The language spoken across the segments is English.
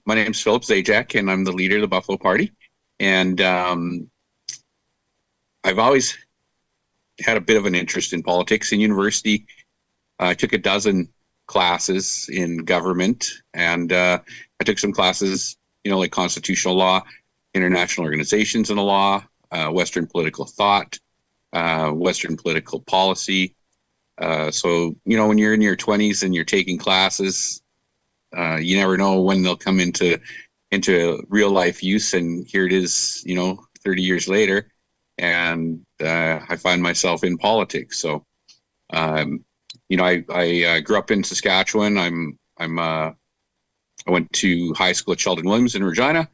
My name's Phillip Zajac, and I'm the leader of the Buffalo Party. And I've always had a bit of an interest in politics. In university, I took a dozen classes in government, and I took some classes, like constitutional law, international organizations in the law, Western political thought, Western political policy. So, when you're in your 20s and you're taking classes, you never know when they'll come into real life use. And here it is, 30 years later, and I find myself in politics. So, I grew up in Saskatchewan. I went to high school at Sheldon Williams in Regina.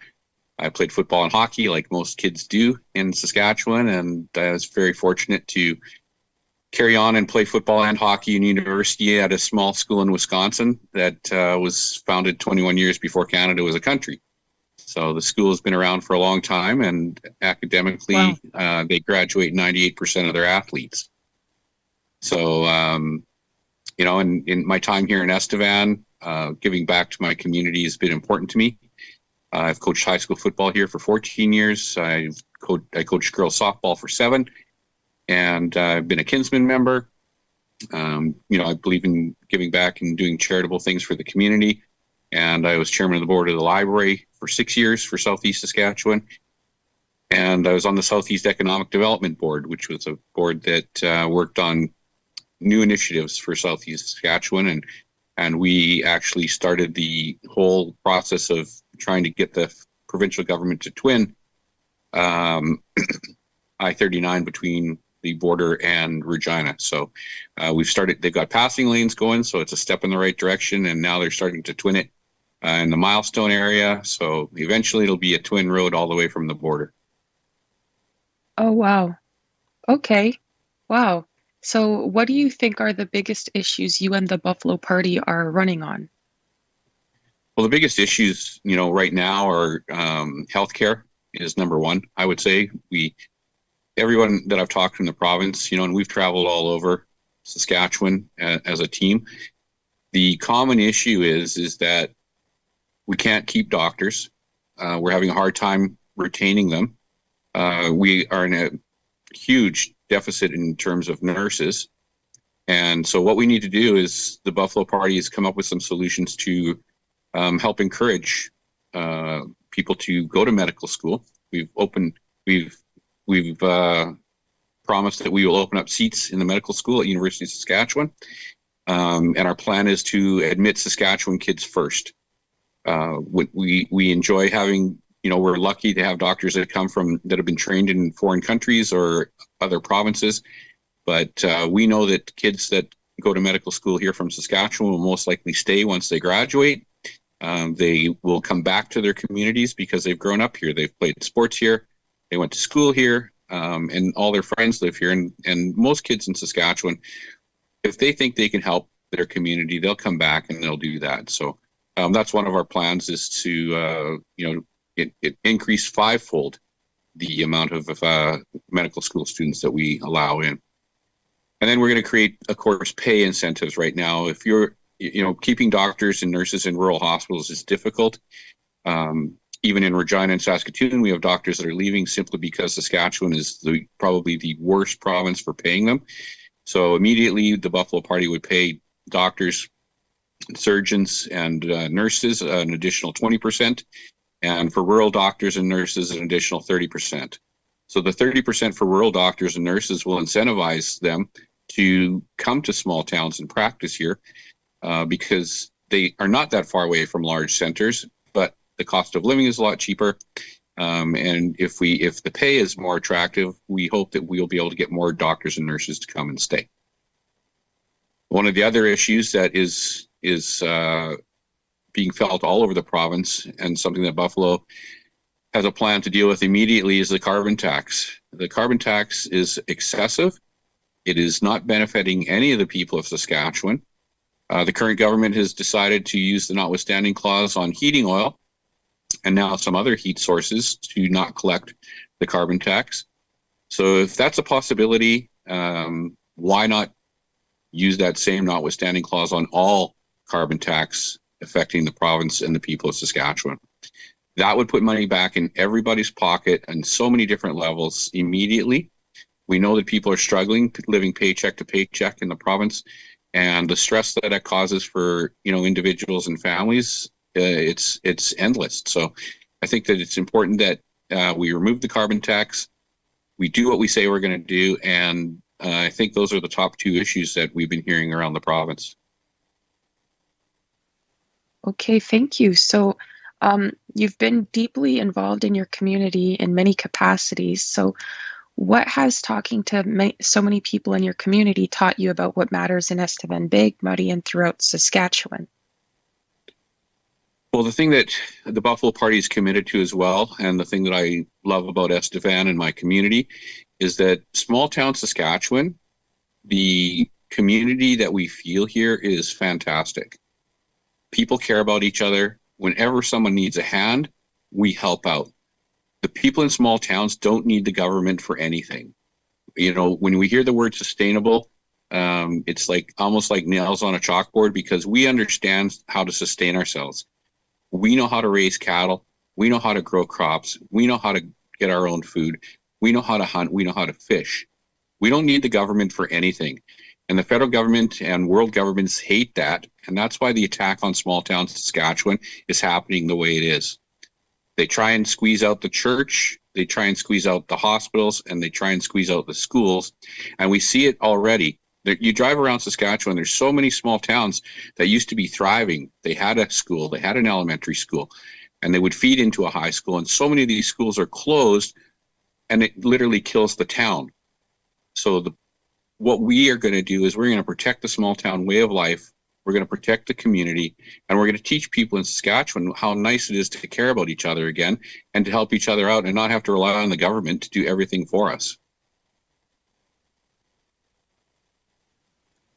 I played football and hockey like most kids do in Saskatchewan, and I was very fortunate to carry on and play football and hockey in university at a small school in Wisconsin that was founded 21 years before Canada was a country. So the school has been around for a long time, and academically, wow. They graduate 98% of their athletes. So, in my time here in Estevan, giving back to my community has been important to me. I've coached high school football here for 14 years. I coached girls softball for 7. And I've been a Kinsman member. I believe in giving back and doing charitable things for the community. And I was chairman of the board of the library for 6 years for Southeast Saskatchewan. And I was on the Southeast Economic Development Board, which was a board that worked on new initiatives for Southeast Saskatchewan. And we actually started the whole process of trying to get the provincial government to twin I-39 between the border and Regina. So they've got passing lanes going, so it's a step in the right direction, and now they're starting to twin it in the Milestone area. So eventually it'll be a twin road all the way from the border. Oh, wow. Okay. Wow. So what do you think are the biggest issues you and the Buffalo Party are running on? Well, the biggest issues, right now are healthcare is number one. I would say everyone that I've talked to in the province, and we've traveled all over Saskatchewan as a team. The common issue is that we can't keep doctors. We're having a hard time retaining them. We are in a huge deficit in terms of nurses. And so what we need to do is the Buffalo Party has come up with some solutions to help encourage people to go to medical school. We've promised that we will open up seats in the medical school at University of Saskatchewan. And our plan is to admit Saskatchewan kids first. We enjoy having, we're lucky to have doctors that have been trained in foreign countries or other provinces. But we know that kids that go to medical school here from Saskatchewan will most likely stay once they graduate. They will come back to their communities because they've grown up here. They've played sports here. They went to school here, and all their friends live here. And most kids in Saskatchewan, if they think they can help their community, they'll come back and they'll do that. So that's one of our plans, is to increase 5-fold the amount of medical school students that we allow in. And then we're going to create, of course, pay incentives right now. If you're, keeping doctors and nurses in rural hospitals is difficult. Even in Regina and Saskatoon, we have doctors that are leaving simply because Saskatchewan is probably the worst province for paying them. So immediately the Buffalo Party would pay doctors, surgeons, and nurses an additional 20%, and for rural doctors and nurses an additional 30%. So the 30% for rural doctors and nurses will incentivize them to come to small towns and practice here because they are not that far away from large centers, but the cost of living is a lot cheaper. And if the pay is more attractive, we hope that we'll be able to get more doctors and nurses to come and stay. One of the other issues that is being felt all over the province, and something that Buffalo has a plan to deal with immediately, is the carbon tax. The carbon tax is excessive. It is not benefiting any of the people of Saskatchewan. The current government has decided to use the notwithstanding clause on heating oil and now some other heat sources to not collect the carbon tax. So if that's a possibility, why not use that same notwithstanding clause on all carbon tax affecting the province and the people of Saskatchewan. That would put money back in everybody's pocket on so many different levels immediately. We know that people are struggling, living paycheck to paycheck in the province, and the stress that that causes for individuals and families, it's endless. So I think that it's important that we remove the carbon tax, we do what we say we're going to do, and I think those are the top two issues that we've been hearing around the province. Okay, thank you. So you've been deeply involved in your community in many capacities. So what has talking to so many people in your community taught you about what matters in Estevan-Big, Muddy, and throughout Saskatchewan? Well, the thing that the Buffalo Party is committed to as well, and the thing that I love about Estevan and my community, is that small town Saskatchewan, the community that we feel here is fantastic. People care about each other. Whenever someone needs a hand, we help out. The people in small towns don't need the government for anything. When we hear the word sustainable, it's almost like nails on a chalkboard, because we understand how to sustain ourselves. We know how to raise cattle. We know how to grow crops. We know how to get our own food. We know how to hunt. We know how to fish. We don't need the government for anything. And the federal government and world governments hate that. And that's why the attack on small town Saskatchewan is happening the way it is. They try and squeeze out the church. They try and squeeze out the hospitals, and they try and squeeze out the schools. And we see it already. You drive around Saskatchewan, there's so many small towns that used to be thriving. They had a school, they had an elementary school, and they would feed into a high school. And so many of these schools are closed, and it literally kills the town. So what we are going to do is we're going to protect the small town way of life. We're going to protect the community, and we're going to teach people in Saskatchewan how nice it is to care about each other again and to help each other out and not have to rely on the government to do everything for us.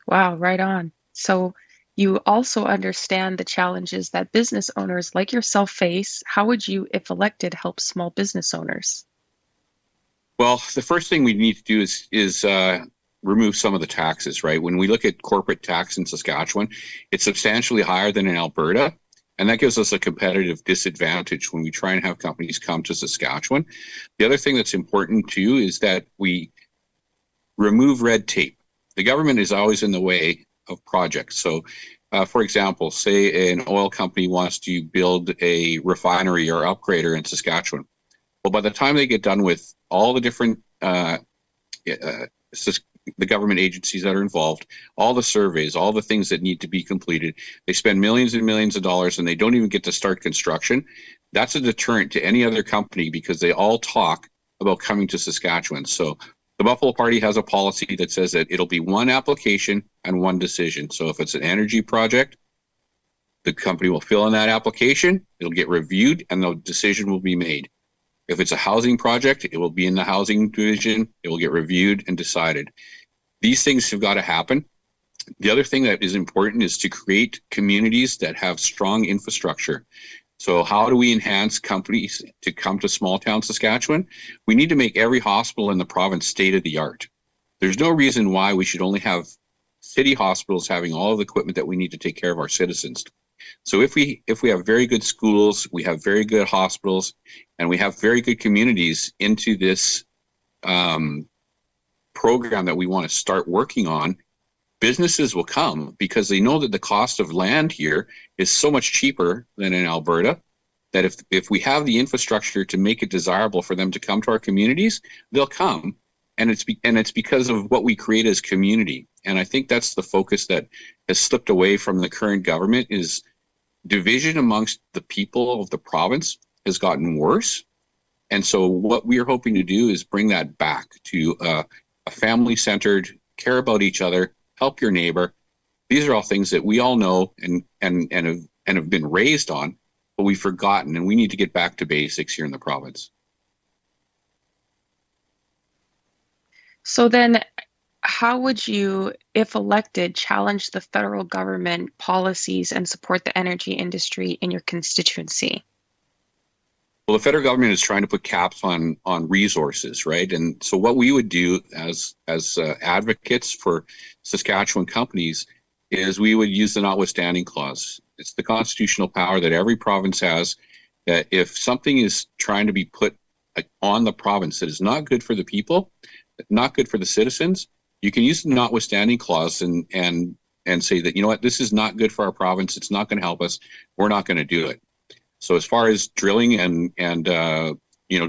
Wow, right on. So you also understand the challenges that business owners like yourself face. How would you, if elected, help small business owners? Well, the first thing we need to do is remove some of the taxes, right? When we look at corporate tax in Saskatchewan, it's substantially higher than in Alberta, and that gives us a competitive disadvantage when we try and have companies come to Saskatchewan. The other thing that's important too is that we remove red tape. The government is always in the way of projects. So, for example, say an oil company wants to build a refinery or upgrader in Saskatchewan. Well, by the time they get done with all the different the government agencies that are involved, all the surveys, all the things that need to be completed, they spend millions and millions of dollars and they don't even get to start construction. That's a deterrent to any other company because they all talk about coming to Saskatchewan. So the Buffalo Party has a policy that says that it'll be one application and one decision. So if it's an energy project, the company will fill in that application, it'll get reviewed, and the decision will be made. If it's a housing project, it will be in the housing division, it will get reviewed and decided. These things have got to happen. The other thing that is important is to create communities that have strong infrastructure. So how do we enhance companies to come to small town Saskatchewan? We need to make every hospital in the province state of the art. There's no reason why we should only have city hospitals having all of the equipment that we need to take care of our citizens. So if we have very good schools, we have very good hospitals, and we have very good communities into this program that we want to start working on, businesses will come because they know that the cost of land here is so much cheaper than in Alberta, that if we have the infrastructure to make it desirable for them to come to our communities, they'll come. And it's because of what we create as community. And I think that's the focus that has slipped away from the current government, is division amongst the people of the province has gotten worse. And so what we are hoping to do is bring that back to a family-centered, care about each other, help your neighbor. These are all things that we all know and have been raised on, but we've forgotten, and we need to get back to basics here in the province. So then, how would you, if elected, challenge the federal government policies and support the energy industry in your constituency? Well, the federal government is trying to put caps on resources, right? And so what we would do as advocates for Saskatchewan companies is we would use the notwithstanding clause. It's the constitutional power that every province has, that if something is trying to be put on the province that is not good for the people, not good for the citizens, you can use the notwithstanding clause and say that, you know what, this is not good for our province. It's not going to help us. We're not going to do it. So as far as drilling and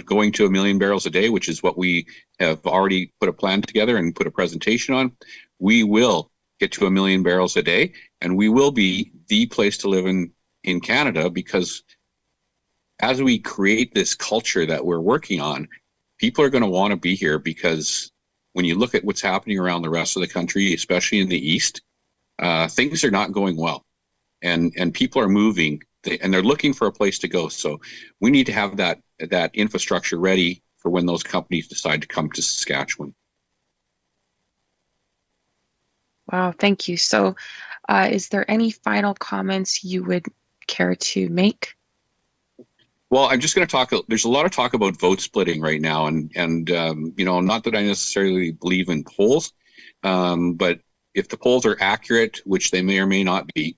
going to 1 million barrels a day, which is what we have already put a plan together and put a presentation on, we will get to 1 million barrels a day, and we will be the place to live in Canada, because as we create this culture that we're working on, people are going to want to be here, because when you look at what's happening around the rest of the country, especially in the east, things are not going well, and people are moving, and they're looking for a place to go. So we need to have that infrastructure ready for when those companies decide to come to Saskatchewan. Wow, thank you. So is there any final comments you would care to make? Well, I'm just going to talk. There's a lot of talk about vote splitting right now, and not that I necessarily believe in polls, but if the polls are accurate, which they may or may not be,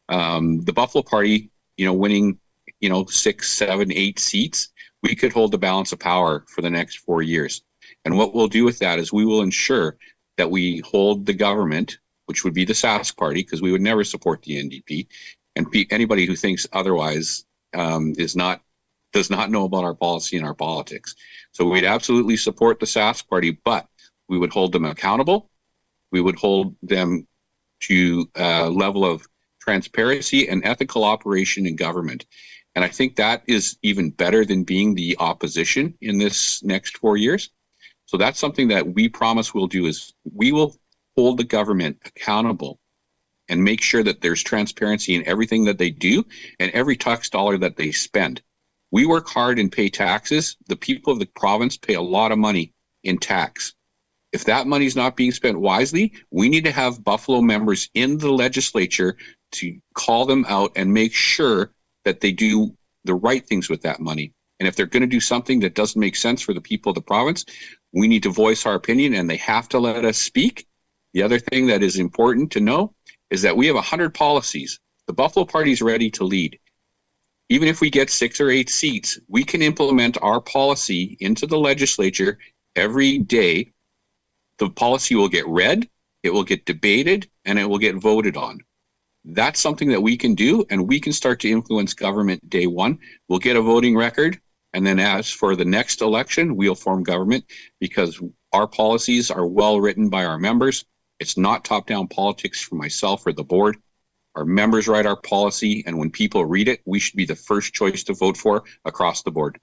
the Buffalo Party, winning, 6, 7, 8 seats, we could hold the balance of power for the next 4 years. And what we'll do with that is we will ensure that we hold the government, which would be the Sask Party, because we would never support the NDP, and anybody who thinks otherwise does not know about our policy and our politics. So we'd absolutely support the Sask Party, but we would hold them accountable. We would hold them to a level of transparency and ethical operation in government. And I think that is even better than being the opposition in this next 4 years. So that's something that we promise we'll do, is we will hold the government accountable and make sure that there's transparency in everything that they do and every tax dollar that they spend. We work hard and pay taxes. The people of the province pay a lot of money in tax. If that money is not being spent wisely, we need to have Buffalo members in the legislature to call them out and make sure that they do the right things with that money. And if they're going to do something that doesn't make sense for the people of the province, we need to voice our opinion, and they have to let us speak. The other thing that is important to know is that we have 100 policies. The Buffalo Party is ready to lead. Even if we get 6 or 8 seats, we can implement our policy into the legislature every day. The policy will get read, it will get debated, and it will get voted on. That's something that we can do, and we can start to influence government day one. We'll get a voting record, and then as for the next election, we'll form government, because our policies are well written by our members. It's not top-down politics from myself or the board. Our members write our policy, and when people read it, we should be the first choice to vote for across the board.